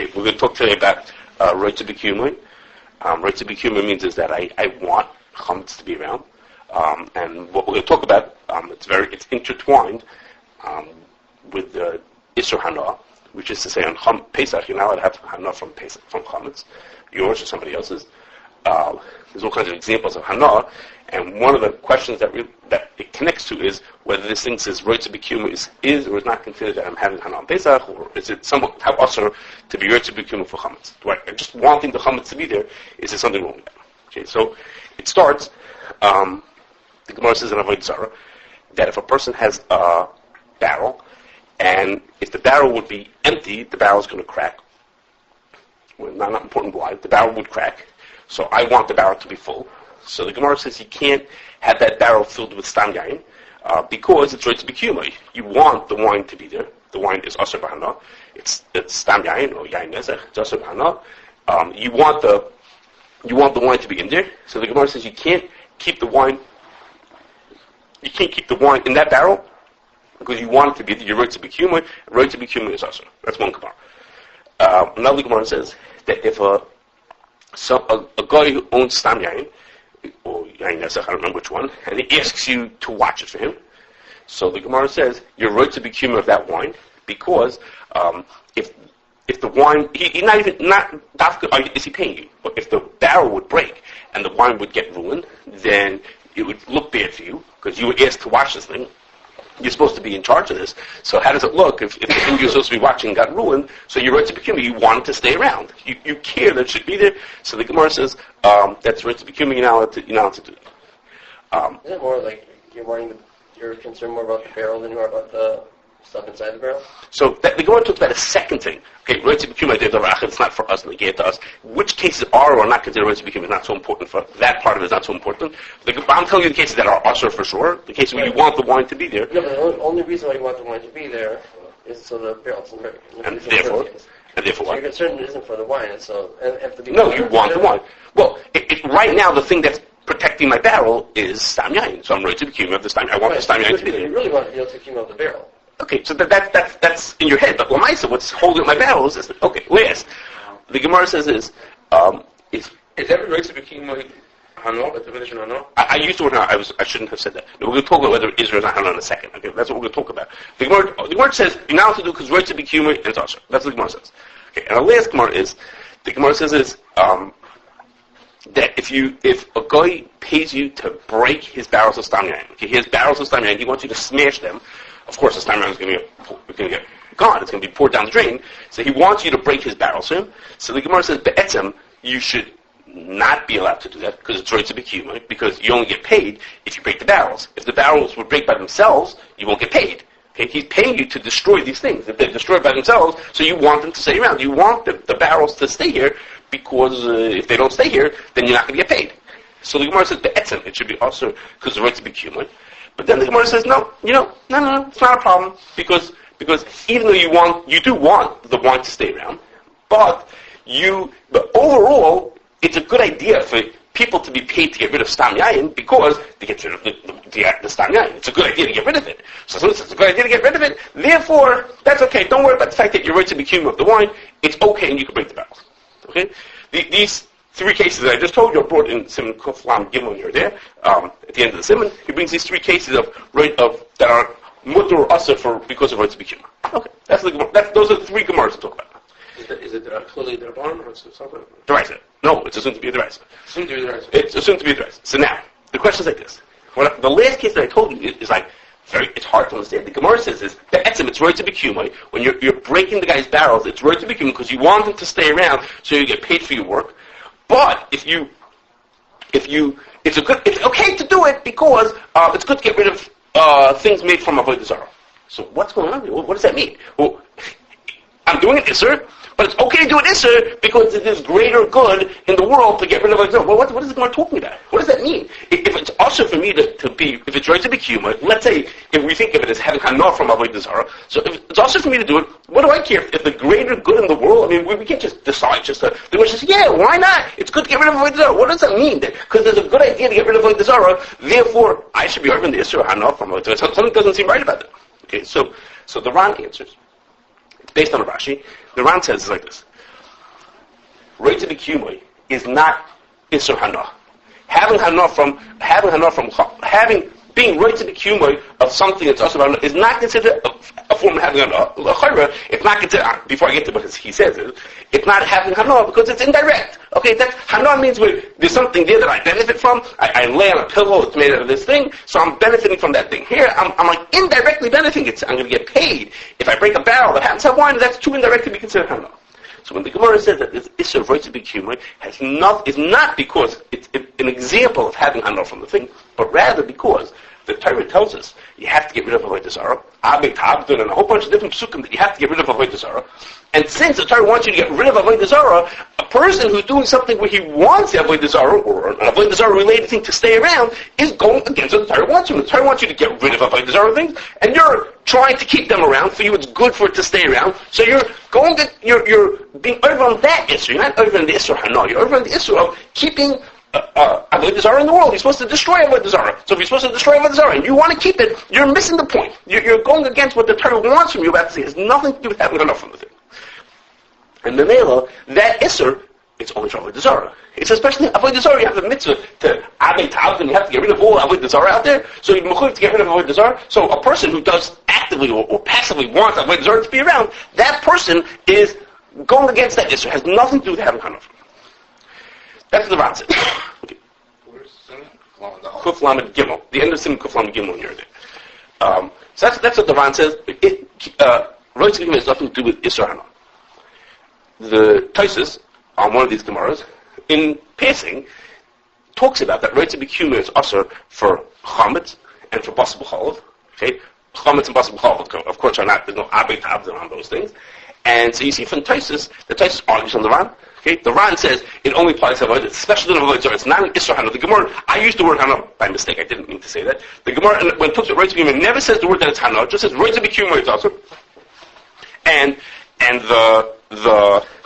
Okay, we're going to talk today about Rotzeh B'kiyumo. Rotzeh B'kiyumo means is that I want chametz to be around. And what we're going to talk about, it's intertwined with the Isser Hana, which is to say on Pesach, you're not allowed to have Hana from chametz, yours or somebody else's. There's all kinds of examples of Hana, and one of the questions that it connects to is whether this thing says Rotzeh B'kiyumo is or is not considered that I'm having Hana on Pesach, or is it somewhat how usher to be Rotzeh B'kiyumo for chametz? Do I just wanting the chametz to be there? Is there something wrong with that? Okay, so it starts. The Gemara says in Avodah Zarah that if a person has a barrel, and if the barrel would be empty, the barrel is going to crack. Well, not important why. The barrel would crack. So I want the barrel to be full. So the Gemara says you can't have that barrel filled with stam yain because it's Rotzeh B'kiyumo. You want the wine to be there. The wine is aser b'hana. It's stam yain or yain nezech. It's aser b'hana. You want the wine to be in there. So the Gemara says you can't keep the wine. You can't keep the wine in that barrel because you want it to be your Rotzeh B'kiyumo. Rotzeh B'kiyumo is aser. That's one Gemara. Another Gemara says that if a guy who owns stam yain, or yain nezech, I don't remember which one, and he asks you to watch it for him, so the Gemara says you're Rotzeh B'kiyumo of that wine because if the wine, is he paying you? But if the barrel would break and the wine would get ruined, then it would look bad for you because you were asked to watch this thing. You're supposed to be in charge of this. So how does it look if the thing you're supposed to be watching got ruined? So you're Rotzeh B'kiyumo. You want it to stay around. You care that it should be there. So the Gemara says that's Rotzeh B'kiyumo. You're not allowed to do it. Is it more like you're concerned more about the barrel than you are about the stuff inside the barrel? So the Gemara talks about a second thing. Okay, Rotzeh B'kiyumo, it's not for us, and they gave it to us. Which cases are or not considered Rotzeh B'kiyumo is not so important. For that part of it is not so important. I'm telling you the cases that are usher for sure. The cases where you want the wine to be there. No, but the only reason why you want the wine to be there is so the barrel doesn't break. And therefore what? So your concern isn't for the wine, and so no, you want the wine. Well, right now the thing that's protecting my barrel is stam yain. So I'm Rotzeh B'kiyumo of the stam yain. I want the stam yain to be there. You really want the Rotzeh B'kiyumo of the barrel. Okay, so that's in your head. But Lamaisa, what's holding my barrel is this. Okay, last. The Gemara says is every Rotzeh B'kiyumo Hano, the definition Hano? I used the word Hano. I shouldn't have said that. No, we're going to talk about whether it is or not Hano in a second. Okay, that's what we're going to talk about. The Gemara says you're not allowed to do because Rotzeh B'kiyumo and it's usher. That's what the Gemara says. Okay, and the last Gemara is the Gemara says that if a guy pays you to break his barrels of stam yain, okay, he has barrels of stam yain, he wants you to smash them. Of course, the stam yain is going to get gone. It's going to be poured down the drain. So he wants you to break his barrels for him. So the Gemara says, be'etzem, you should not be allowed to do that because it's Rotzeh B'kiyumo, because you only get paid if you break the barrels. If the barrels would break by themselves, you won't get paid. Okay? He's paying you to destroy these things. If they're destroyed by themselves, so you want them to stay around. You want the barrels to stay here because if they don't stay here, then you're not going to get paid. So the Gemara says, be'etzem, it should be also because it's Rotzeh B'kiyumo. But then the Gemara says, no, it's not a problem because even though you do want the wine to stay around, but overall, it's a good idea for people to be paid to get rid of stam yain because they get rid of the stam yain. It's a good idea to get rid of it. So since it's a good idea to get rid of it, therefore, that's okay. Don't worry about the fact that you're Rotzeh B'kiyumo of the wine. It's okay and you can break the barrels. Okay? These three cases that I just told you are brought in Simon Kuf Lam Gimel when you're there. At the end of the Simon, he brings these three cases of that are mutter or usher because of Rotzeh B'kiyumo. Okay, those are the three Gemaras to talk about. Is it clearly D'Rabbanan or something? D'Oraisa. No, it's assumed to be a D'Oraisa. It's assumed to be a D'Oraisa. So now the question is like this: the last case that I told you is like it's hard to understand. The Gemara says is be'etzem, it's Rotzeh B'kiyumo. When you're breaking the guy's barrels, it's Rotzeh B'kiyumo because you want him to stay around so you get paid for your work. But it's okay to do it because it's good to get rid of things made from Avodah Zarah. So what's going on here? What does that mean? Well, I'm doing it Isser, but it's okay to do it Isser because there's greater good in the world to get rid of Avodah Zarah. Well, what is the Gemara talking about? What does that mean? If it's usher for me to be, if it's Rotzeh B'kiyumo, let's say if we think of it as having Hana from Avodah Zarah, so if it's usher for me to do it, what do I care if the greater good in the world? I mean, we can't just decide just to. The Gemara says, yeah, why not? It's good to get rid of Avodah Zarah. What does that mean? Because there's a good idea to get rid of Avodah Zarah. Therefore, I should be arguing the Isser Hana from Avodah Zarah. Something doesn't seem right about that. Okay, so the Ran answers. It's based on a Rashi. The Ran says it's like this. Rotzeh B'kiyumo is not Isser Hana. Having being Rotzeh B'kiyumo of something that's also Hana is not considered a form of having Hana. It's not considered, before I get to what he says, it's not having Hana because it's indirect. Okay, that Hana means there's something there that I benefit from. I lay on a pillow, it's made out of this thing, so I'm benefiting from that thing. Here, I'm like indirectly benefiting it. I'm going to get paid. If I break a barrel that happens to have wine, that's too indirect to be considered Hana. So when the Gemara says that this Isser of Rotzeh B'kiyumo is not because it's an example of having Hana from the thing, but rather because the Torah tells us you have to get rid of Avodah Zarah, Abed Tabdun, and a whole bunch of different psukim that you have to get rid of Avodah Zarah. And since the Torah wants you to get rid of Avodah Zarah, a person who's doing something where he wants the Avodah Zarah or an Avodah Zarah related thing to stay around is going against what the Torah wants him. The Torah wants you to get rid of Avodah Zarah things, and you're trying to keep them around. For you, it's good for it to stay around. So you're being over on that issue. You're not over on the issue Hana. You're over on the issue of keeping Avodah Zarah in the world. You're supposed to destroy Avodah Zarah. So if you're supposed to destroy Avodah Zarah and you want to keep it, you're missing the point. You're going against what the Torah wants from you about to say. It has nothing to do with having enough from the thing. And the Mela, that Isser, it's only for Avodah Zarah. It's especially Avodah Zarah, you have the mitzvah to Abed Tav, and you have to get rid of all Avodah Zarah out there. So you're mechuyev to get rid of Avodah Zarah. So a person who does actively or passively wants Avodah Zarah to be around, that person is going against that Isser. It has nothing to do with having enough. That's the Rotzeh. Okay. Kuf Lamed Gimel. The end of Sim Kuf Lamed Gimel when you're there. So that's what the Ran says. Rotzeh B'kiyumo has nothing to do with Isser Hana. The Tosfos on one of these Gemaras in passing talks about that Rotzeh B'kiyumo is also for Chametz and for Basar B'chalav. Okay, Chametz and Basar B'chalav, of course, are not. There's no Abed Tabdun on those things. And so you see from Tosfos, the Tosfos argues on the Ran. Okay, the Ran says it only applies to Avodah, especially in Avodah Zarah. It's not an Isser Hana. The Gemara, I used the word Hana by mistake. I didn't mean to say that. The Gemara, when it talks about Rotzeh B'kiyumo, never says the word that it's Hana. It just says Rotzeh B'kiyumo it's also. And the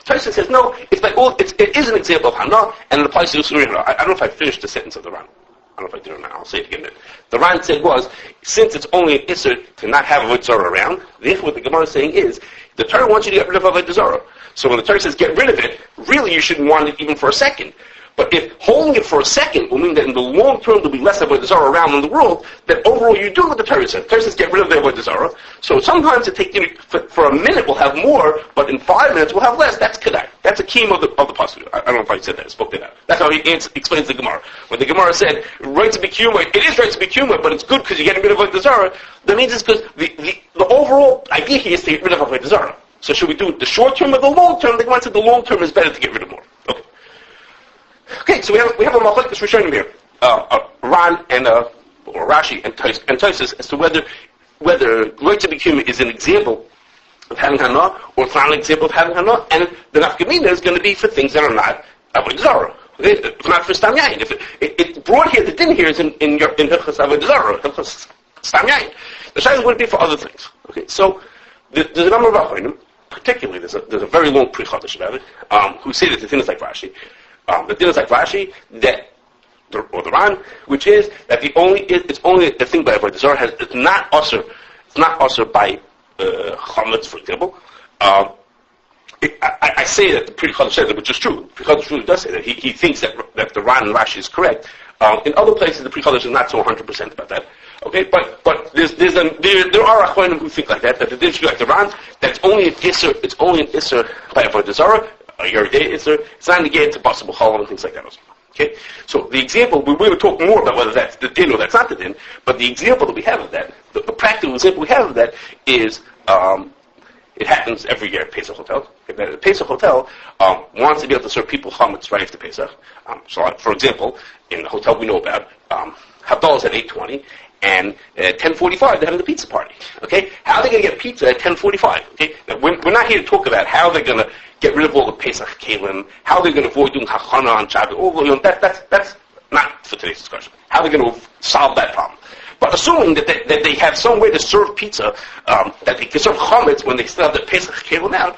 Tosfos says no. It's like it is an example of Hana, and it applies to Isser Hana. I don't know if I finished the sentence of the Ran. I don't know if I did or not. I'll say it again. The Ran said was, since it's only an Isser to not have Avodah Zarah around, therefore what the Gemara is saying is, the Torah wants you to get rid of Avodah Zarah. So when the Torah says get rid of it, really you shouldn't want it even for a second. But if holding it for a second will mean that in the long term there'll be less Avodah Zarah around in the world, then overall you do what the Torah says. The Torah says get rid of the Avodah Zarah. So sometimes it takes, for a minute we'll have more, but in 5 minutes we'll have less. That's kedai. That's a key of the pasuk. I don't know if I said that. I spoke that out. That's how he explains the Gemara. When the Gemara said Rotzeh B'kiyumo, it is Rotzeh B'kiyumo, but it's good because you're getting rid of Avodah Zarah. That means it's because the overall idea here is to get rid of Avodah Zarah. So should we do the short term or the long term? The Gemara said the long term is better to get rid of more. Okay, so we have a machlokes Rishonim here, Ran and or Rashi and Tosfos as to whether Rotzeh B'kiyumo is an example of having Hana or it's not an example of having Hana, and the nafkamina is going to be for things that are not Avodah Zarah. Okay, it's not for Stam Yayin. If it's brought here, the din here is in Hilchos Avodah Zarah, Hilchos Stam Yayin. The shayla would be for other things. Okay, so there's a number of Achronim, particularly there's a very long pre-Chodesh about it, who say that the din is like Rashi. The din is like Rashi, or the Ran, which is that it's only a thing by Avodah Zarah. It's not also by Chametz, for example. I say that the Pri Chodesh says it, which is true. Pri Chodesh really does say that. He thinks that the Ran and Rashi is correct. In other places, the Pri Chodesh is not so 100% about that. Okay, but there are Achronim who think like that the din should be like the Ran. That's only an Isser. It's only an Isser by Avodah Zarah. It's not negated to Basar B'chalav and things like that also. Okay? So the example, we will talk more about whether that's the din or that's not the din, but the example that we have of that, the practical example we have of that is, it happens every year at Pesach Hotel. The Pesach Hotel wants to be able to serve people chametz right after Pesach. So, for example, in the hotel we know about, Havdalah is at 8:20, and at 10:45 they're having the pizza party. Okay? How are they going to get pizza at 10:45? Okay? Now, we're not here to talk about how they're going to get rid of all the Pesach kalim, how they're going to avoid doing hachana on Shabbat. That's not for today's discussion. How they're going to solve that problem. But assuming that they have some way to serve pizza, that they can serve chametz when they still have the Pesach kalim out,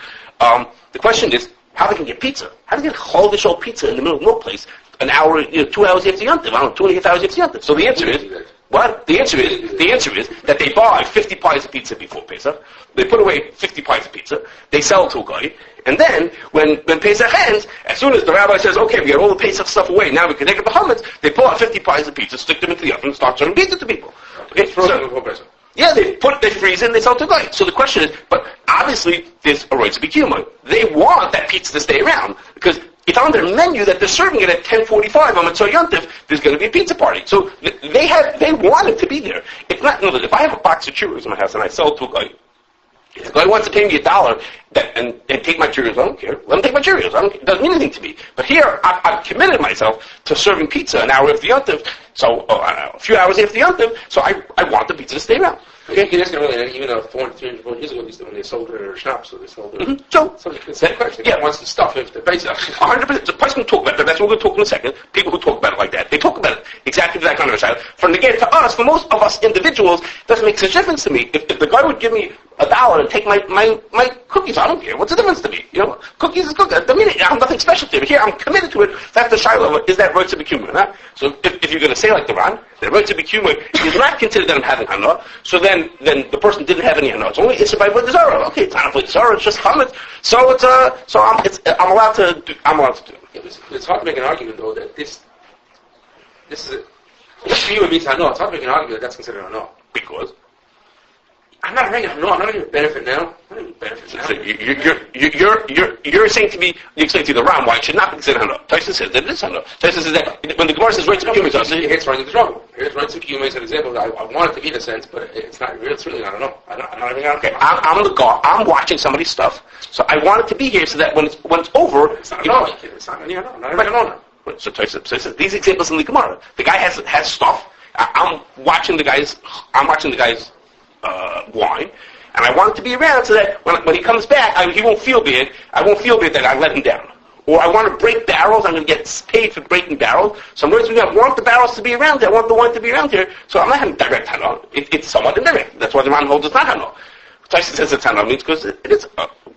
the question is how they can get pizza. How do they get cholish old pizza in the middle of no place, an hour, 2 hours after Yom Tov, 2.5 hours after Yom Tov? So the answer is, What? The answer is that they buy 50 pies of pizza before Pesach. They put away 50 pies of pizza. They sell it to a guy. And then, when Pesach ends, as soon as the rabbi says, okay, we got all the Pesach stuff away, now we can take up the chametz, they pull out 50 pies of pizza, stick them into the oven, and start serving pizza to people. Okay, Before Pesach. yeah, they freeze it, and they sell it to a guy. So the question is, but obviously, there's a Rotzeh B'kiyumo. They want that pizza to stay around, because it's on their menu that they're serving it at 10:45 on Mitzvah Yontif. There's going to be a pizza party, so they want it to be there. It's not. No, if I have a box of Cheerios in my house and I sell it to a guy, if the guy wants to pay me $1 and take my Cheerios, I don't care. Let him take my Cheerios. It doesn't mean anything to me. But here, I've committed myself to serving pizza an hour after the Yontif, so a few hours after the Yontif. So I want the pizza to stay around. Okay, you guys can really, even 400, 300, 400 years ago, when they sold their schnapps, so they sold their... So it's the same question. Yeah, wants the stuff if the Pesach. 100%. The person can talk about that. That's what we're going to talk in a second. People who talk about it like that. They talk about it exactly that kind of style. From again, to us, for most of us individuals, it doesn't make such difference to me. If the guy would give me $1 and take my cookies, I don't care. What's the difference to me? You know, cookies is cookies. I mean, I'm nothing special to it. Here, I'm committed to it. That's the shiloh. Is that Rotzeh B'kiyumo? Huh? So if you're going to say like the Ran, that Rotzeh B'kiyumo is not considered that I'm having hana, so then the person didn't have any hana. It's only it's by avodah zarah. Okay, it's not avodah zarah. It's just chametz. So I'm allowed to do. Yeah, it's hard to make an argument though that this is for you it means hana. It's hard to make an argument that that's considered hana Because I'm not having hana. I'm not going to benefit now. I'm not going to benefit now. So you're saying to me, you explain to the Ram why it should not be considered hana. Tyson says that it is hana. Tyson says that when the Gemara says Rotzeh B'kiyumo, it's right in the trouble. Here's Rotzeh B'kiyumo as an example. I want it to be in a sense, but it's not. It's really not hana. I'm not having hana. Okay, I'm the guy. I'm watching somebody's stuff, so I want it to be here so that when it's over, it's not hana. It's not any hana. Not having hana. So Tyson says these examples in the Gemara. The guy has stuff. I'm watching the guy's wine, and I want it to be around so that when he comes back, he won't feel bad. I won't feel bad that I let him down. Or I want to break barrels. I'm going to get paid for breaking barrels. So I'm going to want the barrels to be around there. I want the wine to be around here. So I'm not having direct hana. It's somewhat indirect. That's why the Ran holds it's not hana. Tyson says it's hana means because it is.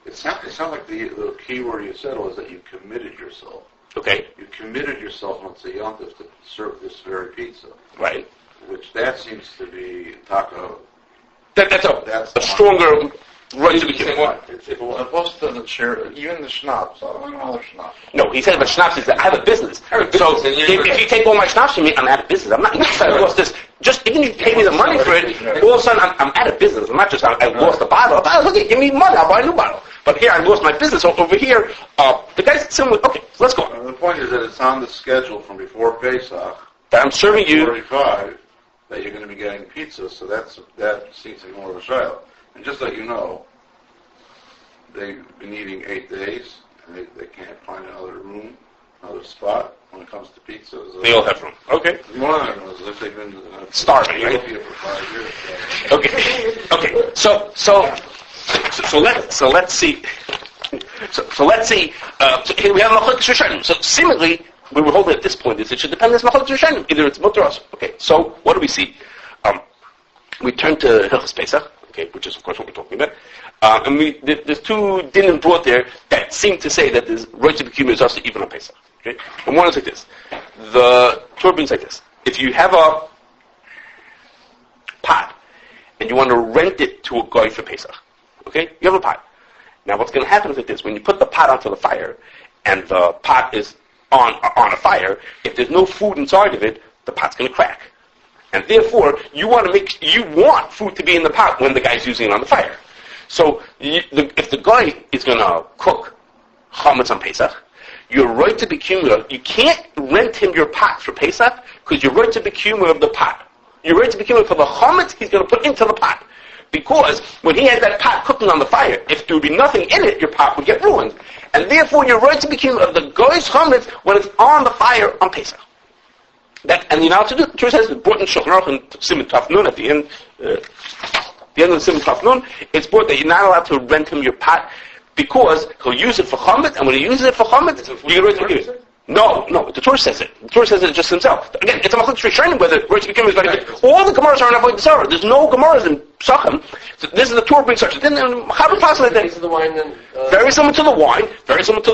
It sounds like the key word you said was that you committed yourself. Okay. You committed yourself on Yontif to serve this very pizza. Right. Which that seems to be taco. That's a stronger Rotzeh B'kiyumo. Opposed to the chair, even the schnapps. I don't know the schnapps. No, he said, but schnapps is that I have a business. So if you take all my schnapps from me, I'm out of business. I'm not I lost this. Just even if you pay me the money for it, all of a sudden I'm out of business. I'm not just I lost a bottle. Okay, give me money. I'll buy a new bottle. But here I lost my business. So over here, the guy's similar. Okay, so let's go on. The point is that it's on the schedule from before Pesach. That I'm serving you. 45. That you're going to be getting pizza, so that seems to be more of a trial. And just let you know, they've been eating 8 days, and they can't find another room, another spot when it comes to pizza. So they all have room. Okay. One of them is if they've been starving, right? For 5 years. Okay. So let's see. So let's see. Here we have Machlokes Rishonim. So seemingly, we were holding at this point is it should depend on Machlokes Rishonim. Either it's mutter or asur. Okay. So what do we see? We turn to Hilchos Pesach. Okay, which is of course what we're talking about. And there's two dinim brought there that seem to say that there's Rotzeh B'kiyumo is also even on Pesach. Okay, and one is like this. The Torah brings like this. If you have a pot and you want to rent it to a guy for Pesach, okay, you have a pot. Now what's going to happen is like this. When you put the pot onto the fire and the pot is on a fire, if there's no food inside of it, the pot's going to crack. And therefore, you want food to be in the pot when the guy's using it on the fire. So, if the guy is going to cook chametz on Pesach, you're Rotzeh B'kiyumo. You can't rent him your pot for Pesach because you're Rotzeh B'kiyumo of the pot. You're Rotzeh B'kiyumo for the chametz he's going to put into the pot. Because when he has that pot cooking on the fire, if there would be nothing in it, your pot would get ruined. And therefore, you're Rotzeh B'kiyumo of the guy's chametz when it's on the fire on Pesach. And you know how to do it. The Torah says it's brought in Shulchan Aruch and Siman Taf Nun at the end of the Siman Taf Nun. It's brought that you're not allowed to rent him your pot because he'll use it for chametz, and when he uses it for chametz, you get Rotzeh B'kiyumo. No, the Torah says it. The Torah says it just himself. Again, it's a Machlokes Rishonim whether Rotzeh B'kiyumo is going to. All the Gemaras are in avodah zarah. There's no Gemaras in Pesachim. So this is the Torah brings such a thing. How do you possibly think? The wine then, very similar to the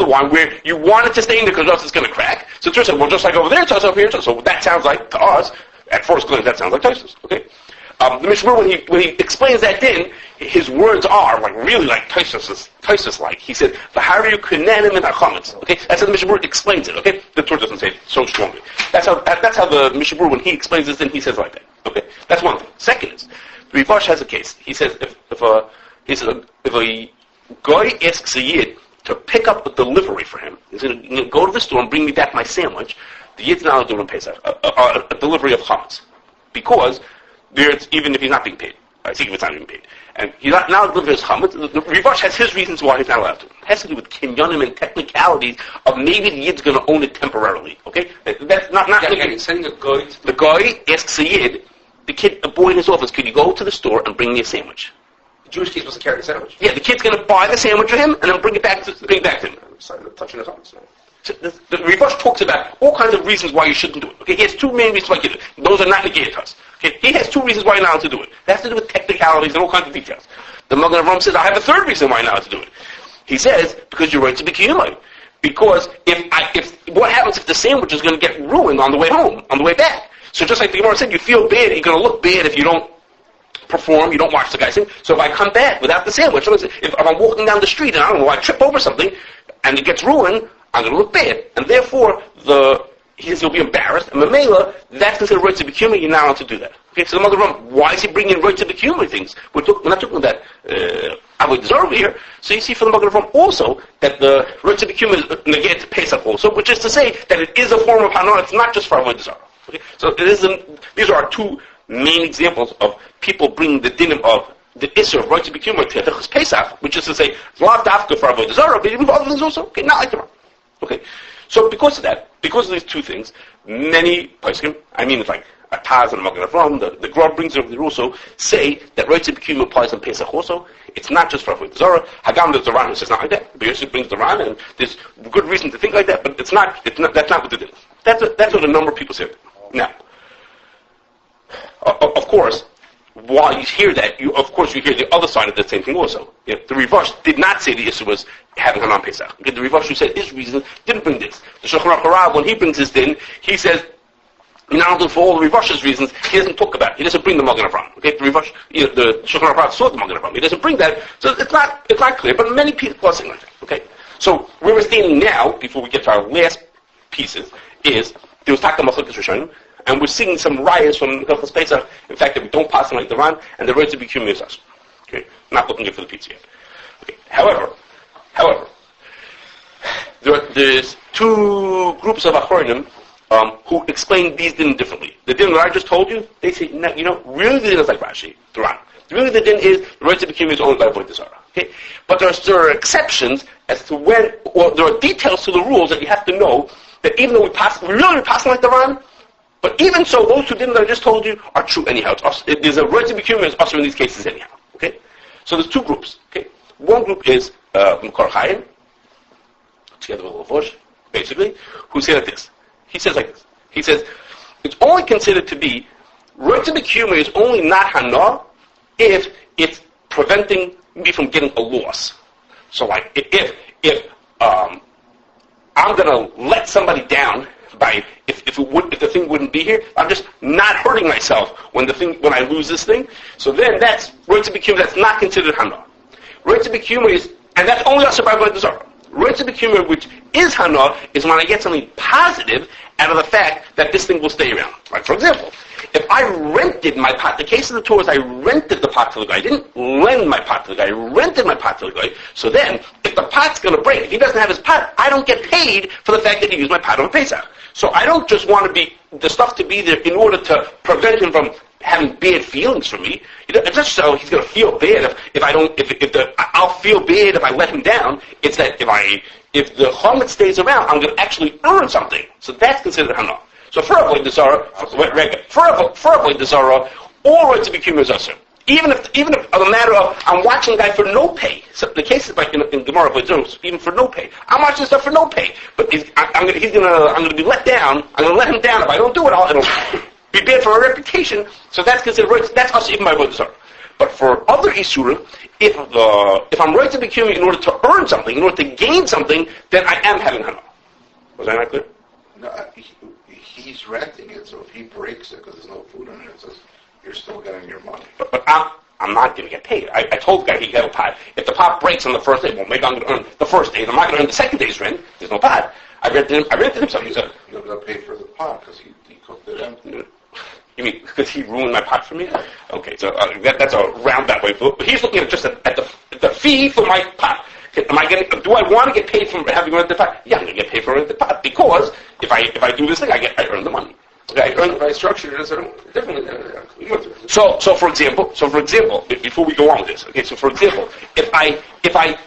wine, where you want it to stay in there because else it's going to crack. So the Torah said, well, just like over there, it's also over here. So that sounds like to us, At first glance, that sounds like Tosfos. Okay. The Mishnah when he explains that din, his words are like really like Tosfos like. He said, "V'hariu kunenim in hachametz." Okay, that's how the Mishnah explains it. Okay, the Torah doesn't say it so strongly. That's how the Mishnah when he explains this, then he says like that. Okay, that's one thing. Second is, the Rivash has a case. He says if a guy asks a yid to pick up a delivery for him, he's going to go to the store and bring me back my sandwich. The yid's not doing Pesach, a delivery of chametz, because even if he's not being paid. I think if it's not being paid. And he's not now delivering his chametz. The Rivash has his reasons why he's not allowed to. It has to do with kinyanim and technicalities of maybe the yid's going to own it temporarily. Okay? That's not sending a guy. The guy asks a yid, a boy in his office, could you go to the store and bring me a sandwich? The Jewish kid's supposed to carry the sandwich. Yeah, the kid's going to buy the sandwich for him and then bring it back to him. Sorry, I'm touching the chametz. So the Rivash talks about all kinds of reasons why you shouldn't do it. Okay, he has two main reasons why you do it. Those are not negated to us. Okay, he has two reasons why you're not allowed to do it. It has to do with technicalities and all kinds of details. The Magen Avraham says, I have a third reason why you're not allowed to do it. He says, because you're Rotzeh B'kiyumo. Because if what happens if the sandwich is going to get ruined on the way home, on the way back? So just like the Gemara said, you feel bad, you're going to look bad if you don't perform, you don't watch the guy sing. So if I come back without the sandwich, if I'm walking down the street and I don't know, I trip over something and it gets ruined, I'm going to look bad. And therefore, he'll be embarrassed. And Mamela, that's considered Rotzeh B'kiyumo, you're not allowed to do that. Okay, so the Magen Avraham, why is he bringing Rotzeh B'kiyumo things? We're not talking about Avodah Zarah over here. So you see from the Magen Avraham also that the Rotzeh B'kiyumo is negated to Pesach also, which is to say that it is a form of Hana, it's not just for Avodah Zarah. Okay, so these are our two main examples of people bringing the dinim of the Isser of Rotzeh B'kiyumo to Hilchos Pesach, which is to say, it's not dafka for Avodah Zarah, but even other things also. Okay, not like the Ram. Okay, so because of these two things, many poskim, it's like Ataz and Magen Avraham, the Gra brings over there also, say that Rotzeh B'kiyumo applies on Pesach also. It's not just for Avodah Zarah. Hagam there's the Ran who says not like that. Yosef brings the Ran, and there's good reason to think like that, but that's not what it is. That's what a number of people say. Now, of course, while you hear that, you hear the other side of the same thing also. The Rivash did not say the issue was having Hanan Pesach. Okay, the Rivash who said his reason didn't bring this. The Shulchan Aruch Harav, when he brings this din, he says, for all the Rivash's reasons, he doesn't talk about it. He doesn't bring the Magen Avraham. Okay, the Rivash, the Shulchan Aruch Harav saw the Magen Avraham. He doesn't bring that, so it's not clear. But many people are saying like that. Okay, so where we're standing now, before we get to our last pieces, is there was Taka Machlokes Rishonim. And we're seeing some riots from Hilchos Pesach, in fact, that we don't pass them like the Ran, and the Rotzeh B'kiyumo is us. Okay, not looking good for the pizza yet. Okay, however, there's two groups of Achronim who explain these din differently. The din that I just told you, they say, really the din is like Rashi, the Ran. Really the din is the Rotzeh B'kiyumo is only by Avodah Zarah. Okay, but there are exceptions as to when, or there are details to the rules that you have to know that even though we really pass them like the Ran. But even so, those two din that I just told you are true anyhow. There's a Rotzeh B'kiyumo is also in these cases anyhow. Okay, so there's two groups. Okay, one group is Mekor Chaim, together with Lavush, basically, who say like this. He says like this. He says it's only considered to be Rotzeh B'kiyumo is only not Hana if it's preventing me from getting a loss. So like if I'm going to let somebody down. If the thing wouldn't be here, I'm just not hurting myself when I lose this thing. So then that's Rotzeh B'kiyumo. That's not considered Hana. Rotzeh B'kiyumo is, and that's only also by Avodah Zarah. Rotzeh B'kiyumo, which is Hana, is when I get something positive out of the fact that this thing will stay around. Like for example, if I rented my pot, the case of the Torah is I rented the pot to the guy. I didn't lend my pot to the guy. I rented my pot to the guy. So then, if the pot's going to break, if he doesn't have his pot, I don't get paid for the fact that he used my pot on Pesach. So I don't just want the stuff to be there in order to prevent him from having bad feelings for me. It's just so he's going to feel bad I'll feel bad if I let him down. It's that if the chometz stays around, I'm going to actually earn something. So that's considered Hana. So for Avodah Zarah, all Rotzeh B'kiyumo is usher. Even if a matter of I'm watching a guy for no pay. So the case is like in Gemara Avodah Zarah, even for no pay. I'm watching stuff for no pay, but I'm going to be let down. I'm going to let him down. If I don't do it, it'll be bad for our reputation. So that's considered that's usher even by Avodah Zarah. But for other isurim, if I'm Rotzeh B'kiyumo in order to earn something, in order to gain something, then I am having hana. Was that not clear? No, he's renting it, so if he breaks it because there's no food in it, it says you're still getting your money. But I'm not going to get paid. I told the guy he got a pot. If the pot breaks on the first day, well, maybe I'm going to earn the first day. I'm not going to earn the second day's rent. There's no pot. I rented him something. You're going to pay for the pot because he cooked it empty. You mean because he ruined my pot for me? Okay, so that's a roundabout way. But he's looking at just at the fee for my pot. Do I want to get paid for having rented the pot? Yeah, I'm going to get paid for renting the pot because if I do this thing, I earn the money. Okay, If I structure it differently, So for example, before we go on with this, okay, so for example, if I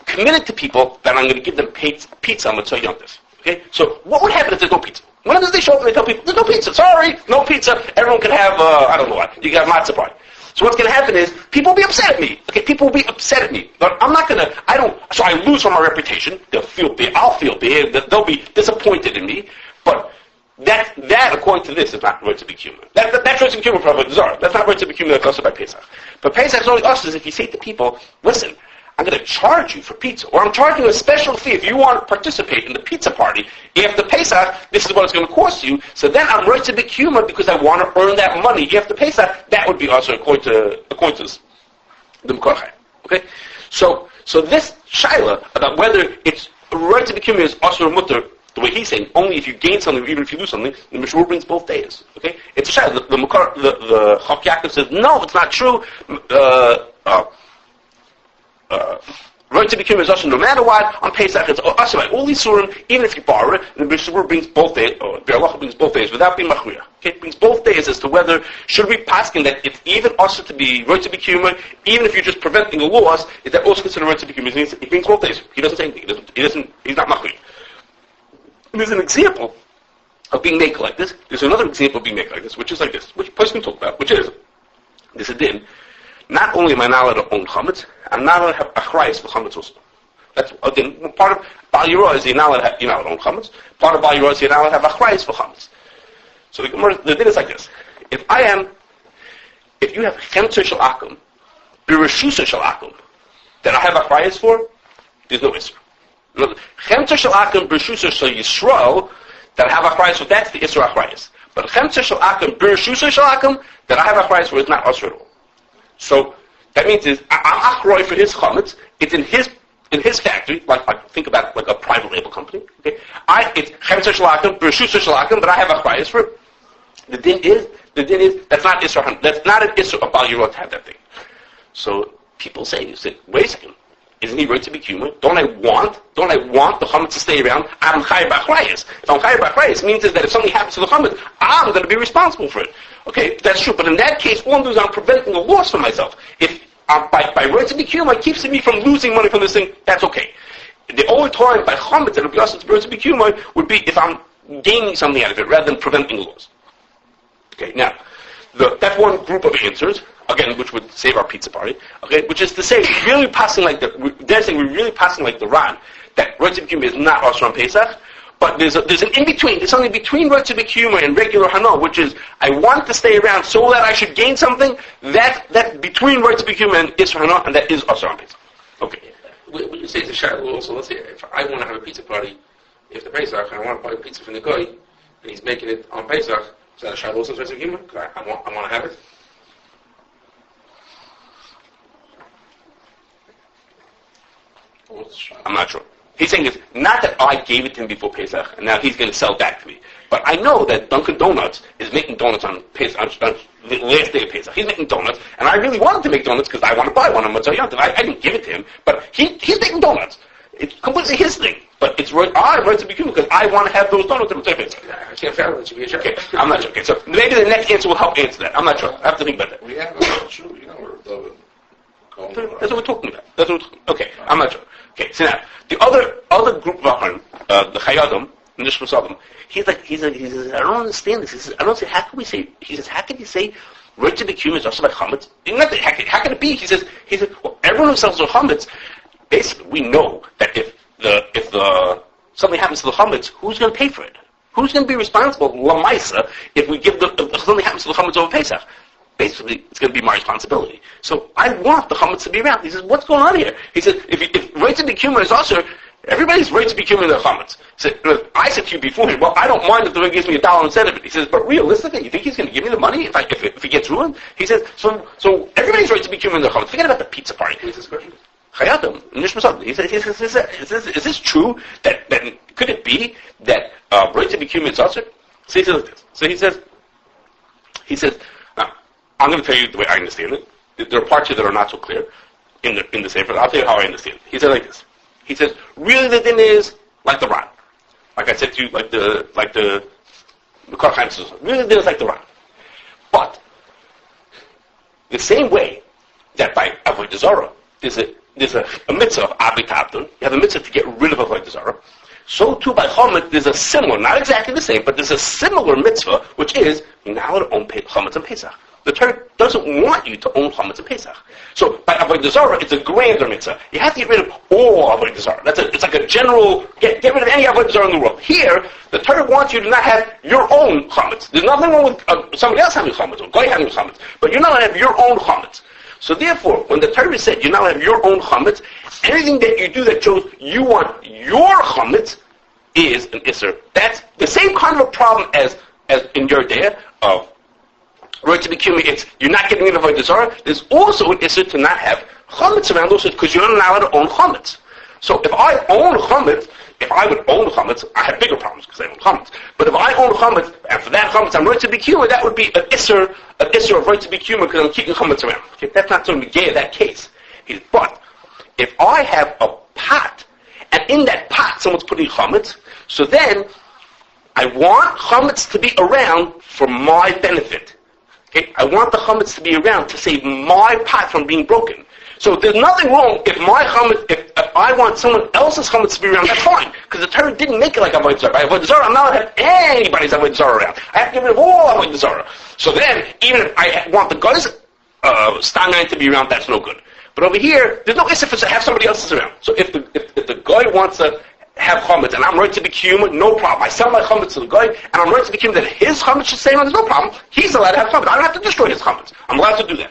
committed to people that I'm going to give them pizza on Motzei Yontif, okay, so what would happen if there's no pizza? When does they show up and they tell people, there's no pizza, sorry, no pizza, everyone can have, I don't know what, you can have matzah pie. So what's going to happen is, people will be upset at me, okay, people will be upset at me, but I'm not going to, so I lose on my reputation, they'll feel bad, I'll feel bad, they'll be disappointed in me, but that, according to this, is not Rotzeh B'kiyumo. That's Rotzeh B'kiyumo probably bizarre. That's not Rotzeh B'kiyumo that's also by Pesach. But Pesach is only us is if you say to people, listen, I'm going to charge you for pizza, or I'm charging you a special fee if you want to participate in the pizza party. After Pesach, this is what it's going to cost you. So then I'm Rotzeh B'kiyumo because I want to earn that money. After Pesach, that would be also according to the Mekorchai. Okay? So this shaila about whether it's Rotzeh B'kiyumo is also a mutter, the way he's saying, only if you gain something, even if you lose something, the Mishmur brings both days. Okay, it's a shadow. The Chok Yaakov says, no, it's not true. Rotzeh B'kiyumo is also no matter what on Pesach. It's also by all these surim, even if you borrow it. The Mishmur brings both days, or the Allah brings both days without being machriya. Okay, it brings both days as to whether should we paskin that it's even also to be Rotzeh B'kiyumo, even if you're just preventing a loss, is that also considered Rotzeh B'kiyumo? He brings both days. He doesn't say anything. He's not machriya. There's an example of being made like this. There's another example of being made like this, which is like this, which person can talk about, which is this din. Not only am I not allowed to own chametz, I'm not allowed to have achrayus for chametz also. That's again part of Bal Yirah is you're not allowed to own chametz. Part of Bal Yirah is you're not allowed to have achrayus for chametz. So the din is like this: if you have chemtzer shel akum, birushusa shel akum, that I have achrayus for, there's no issue. Chemtzer shel akum b'reshusah shel Yisrael that I have achrayus for, that's the Isra achrayus. But chemtzer shel akum b'reshusah shel akum that I have achrayus for is not usher at all. So that means I'm achrayus for his chametz. It's in his factory, like think about like a private label company. Okay, it's chemtzer shel akum b'reshusah shel akum, but I have achrayus for it. The din is that's not Isra. That's not an Isra of Bal Yirah to have that thing. So people say, wait a second. Isn't he Rotzeh B'kiyumo? Don't I want the chametz to stay around? I'm chayav b'achrayus. If I'm chayav b'achrayus, it means that if something happens to the chametz, I'm going to be responsible for it. Okay, that's true. But in that case, all I'm doing is I'm preventing a loss for myself. If by Rotzeh B'kiyumo, it keeps me from losing money from this thing, that's okay. The only time by chametz that would be also to Rotzeh B'kiyumo would be if I'm gaining something out of it rather than preventing a loss. Okay, now that's one group of answers. Again, which would save our pizza party. Okay, which is to say, we're really passing like the Ran that Rotzeh B'kiyumo is not also on Pesach, but there's an in between. There's something between Rotzeh B'kiyumo and regular Hana, which is I want to stay around so that I should gain something. That between Rotzeh B'kiyumo and Isra Hana, and that is also on Pesach. Okay. What you say to Shiloh also, let's say if I want to have a pizza party, if the Pesach, and I want to buy a pizza from the guy, and he's making it on Pesach, is that a Shiloh also Rotzeh B'kiyumo? I want to have it. I'm not sure. He's saying it's not that I gave it to him before Pesach, and now he's going to sell it back to me. But I know that Dunkin' Donuts is making donuts on Pesach, on the last day of Pesach. He's making donuts, and I really wanted to make donuts because I want to buy one on Motzei Yontif. I didn't give it to him, but he's making donuts. It's completely his thing. But it's I'm Rotzeh B'kiyumo because I want to have those donuts on Motzei Pesach. I can't fathom it. Should be a okay, I'm not sure. Okay, so maybe the next answer will help answer that. I'm not sure. I have to think about that. We have a true, where David. That's what we're talking about. Okay, I'm not sure. Okay, so now the other group of Acharon, the Chayadim, Nishmas Adam, he says, I don't understand this. He says, I don't say. How can we say? He says, how can you say Rotzeh B'kiyumo is also by chametz? How can it be? He says, well, everyone who sells their chametz, basically, we know that if something happens to the chametz, who's going to pay for it? Who's going to be responsible, Lamaisa, if something happens to the chametz over Pesach? Basically, it's going to be my responsibility. So I want the chametz to be around. He says, what's going on here? He says, if Rotzeh B'kiyumo is also, Everybody's right to be given their chametz. I said to you beforehand, well, I don't mind if the Rebbe gives me $1 instead of it. He says, but realistically, you think he's going to give me the money if he gets ruined? He says, so everybody's right to be given their chametz. Forget about the pizza party. Who's this question? Chayadim, Nishmasad. He says, is this true? That could it be that right to be given is also? So he says like this. So he says, now, I'm going to tell you the way I understand it. There are parts here that are not so clear in the Sefer. I'll tell you how I understand it. He said like this. He says, really the din is like the Ran. Like I said to you, like the Kor Chaim says, really the din is like the Ran. But the same way that by Avodah Zarah there's a mitzvah of Abi Tabdun, you have a mitzvah to get rid of Avodah Zarah. So too by Chomet there's a similar, not exactly the same, but there's a similar mitzvah, which is you're not allowed to own Chometz and Pesach. The Torah doesn't want you to own Chometz and Pesach. So by Avodah Zarah, it's a grander mitzvah. You have to get rid of all Avodah Zarah. It's like a general, get rid of any Avodah Zarah in the world. Here, the Torah wants you to not have your own Chometz. There's nothing wrong with somebody else having Chometz, or Goy having Chometz, but you're not allowed to have your own Chometz. So therefore, when the Torah said you're not allowed to have your own Chometz, anything that you do that shows you want your Chometz is an Isser. That's the same kind of a problem as in your day of Rotzeh B'kiyumo, it's you're not getting rid of Avodah Zarah. There's also an issue to not have chametz around also because you're not allowed to own chametz. So if I own chametz, if I would own chametz, I have bigger problems because I own chametz. But if I own chametz, and for that chametz I'm Rotzeh B'kiyumo, that would be an issue of Rotzeh B'kiyumo because I'm keeping chametz around. Okay, that's not so negay that case. But if I have a pot, and in that pot someone's putting chametz, so then I want chametz to be around for my benefit. Okay, I want the chametz to be around to save my pot from being broken. So there's nothing wrong if my chametz, if I want someone else's chametz to be around, that's fine. Because the Torah didn't make it like Avodah Zarah. By Avodah Zarah, I'm not allowed to have anybody's Avodah Zarah around. I have to get rid of all Avodah Zarah. So then, even if I want the guy's stangline to be around, that's no good. But over here, there's no issue to have somebody else's around. So if the guy wants to have chametz, and I'm Rotzeh B'kiyumo, no problem. I sell my chametz to the guy, and I'm Rotzeh B'kiyumo that his chametz should stay on, there's no problem. He's allowed to have chametz. I don't have to destroy his chametz. I'm allowed to do that.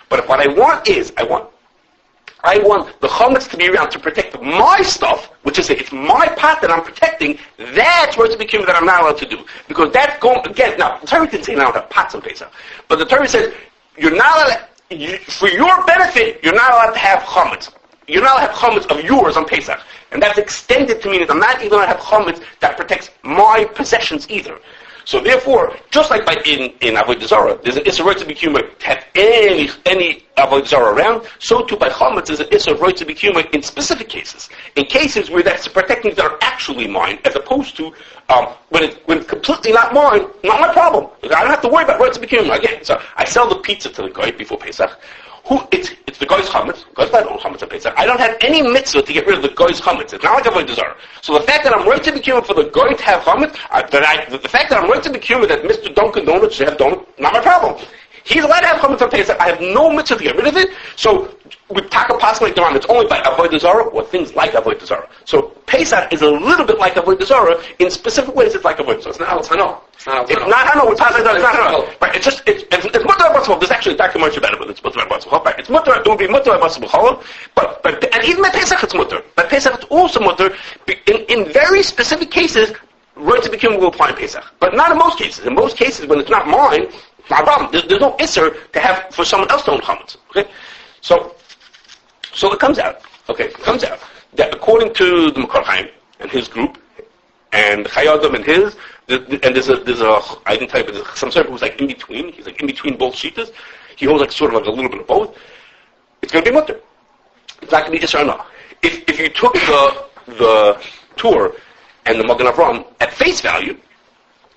But if what I want is, I want the chametz to be around to protect my stuff, which is it's my pot that I'm protecting, that's Rotzeh B'kiyumo that I'm not allowed to do. Because that's going, again, now, the Torah didn't say now have pots on Pesach, but the Torah says, you're not allowed, for your benefit, you're not allowed to have chametz. You're not allowed to have chametz of yours on Pesach. And that's extended to mean that I'm not even allowed to have chametz that protects my possessions either. So therefore, just like in Avodah Zarah, there's an Issa Rotzeh B'kiyumo to have any Avodah Zarah around, so too by chametz there's an Issa Rotzeh B'kiyumo in specific cases. In cases where that's protecting that are actually mine, as opposed to when it's completely not mine, not my problem. I don't have to worry about Rotzeh B'kiyumo. Again, so I sell the pizza to the guy before Pesach. It's the guy's chametz. The guy's not own chametz on Pesach. I don't have any mitzvah to get rid of the guy's chametz. It's not like Avodah Zarah. So the fact that I'm Rotzeh B'kiyumo for the guy to have chametz, the fact that I'm Rotzeh B'kiyumo that Mr. Dunkin' Donuts should have donut, not my problem. He's allowed to have chametz on Pesach. I have no mitzvah to get rid of it. So with taka pas like the Ram, it's only by Avodah Zarah or things like Avodah Zarah. So Pesach is a little bit like Avodah Zarah in specific ways. It's like Avodah Zarah. It's not Hano. It's not Hano. It's not Hano. Right? It's mutter abatzvah. There's actually a documentary about it, but it's mutter abatzvah. Right? It's mutter. It would be mutter abatzvah. But and even by Pesach it's mutter. By Pesach it's also mutter. In very specific cases, Rotzeh B'kiyumo will apply in Pesach, but not in most cases. In most cases, when it's not mine. My problem. There's no isser to have for someone else to own chametz. Okay, so it comes out. Okay, it comes out that according to the Kor Chaim and his group, and Chayadim and his, and there's a I didn't tell you, but there's some sort who's like in between. He's like in between both shitas. He holds like sort of like a little bit of both. It's going to be mutter. It's not going to be isser or not. If you took the Torah and the Magen Avraham at face value,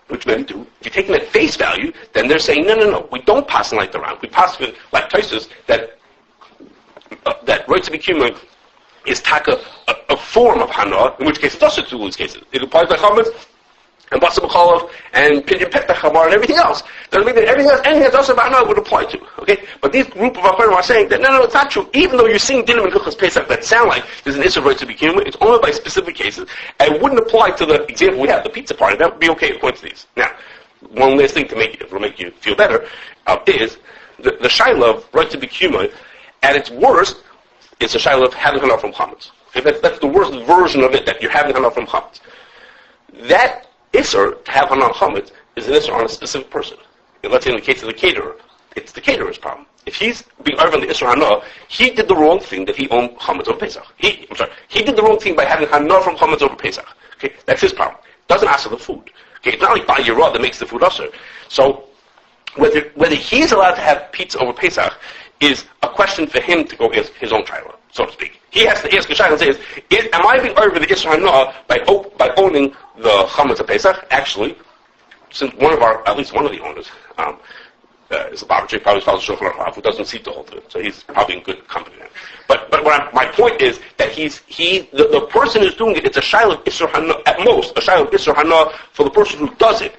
which many do, if you take them at face value, then they're saying, no, we don't pass like the Ram. We pass like Tosfos that Rotzeh B'kiyumo is taka a form of Hana, in which case it doesn't do these cases. It applies like chametz and Rotzeh B'kiyumo and Pidyon Petach Hamar and everything else. Doesn't mean that anything that's also about Hana would apply to. Okay, but these group of Acharonim are saying that no, it's not true. Even though you're seeing dinim and Hilchos Pesach that sound like there's an issue of Rotzeh B'kiyumo, it's only by specific cases. And it wouldn't apply to the example we have, the pizza party. That would be okay according to these. Now, one last thing to make you feel better is the shaila of Rotzeh B'kiyumo at its worst is a shaila of having Hana from chametz. That's the worst version of it, that you're having hana from chametz. That isser, to have hana chametz, is an isser on a specific person. And let's say in the case of the caterer, it's the caterer's problem. If he's being over on the isser hana, he did the wrong thing that he owned chametz over Pesach. He did the wrong thing by having hana from chametz over Pesach. Okay, that's his problem. Doesn't ask for the food. Okay, it's not like by Yerah that makes the food usher. So whether he's allowed to have pizza over Pesach is a question for him to go ask his own trial, so to speak. He has to ask a shayla and say, am I being over the Isra Hana by owning the chametz of Pesach? Actually, since at least one of the owners, is a Babaji, probably follows Shulchan Aruch, who doesn't seek to hold it, so he's probably in good company then. But my point is that the person who's doing it, it's a shayla Isra Hana, at most, a shayla Isra Hana for the person who does it.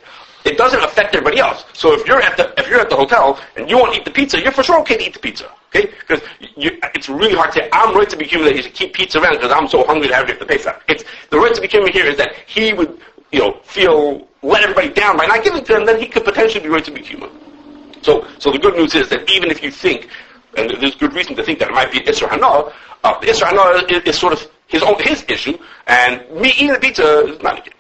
It doesn't affect everybody else. So if you're at the hotel and you want to eat the pizza, you're for sure okay to eat the pizza. Okay? Because it's really hard to say, I'm Rotzeh B'kiyumo that you should keep pizza around because I'm so hungry to have it at the Pesach. The Rotzeh B'kiyumo here is that he would, let everybody down by not giving to them, then he could potentially be Rotzeh B'kiyumo. So the good news is that even if you think, and there's good reason to think that it might be Isra Hana, the Isra Hana is sort of his issue, and me eating the pizza is not a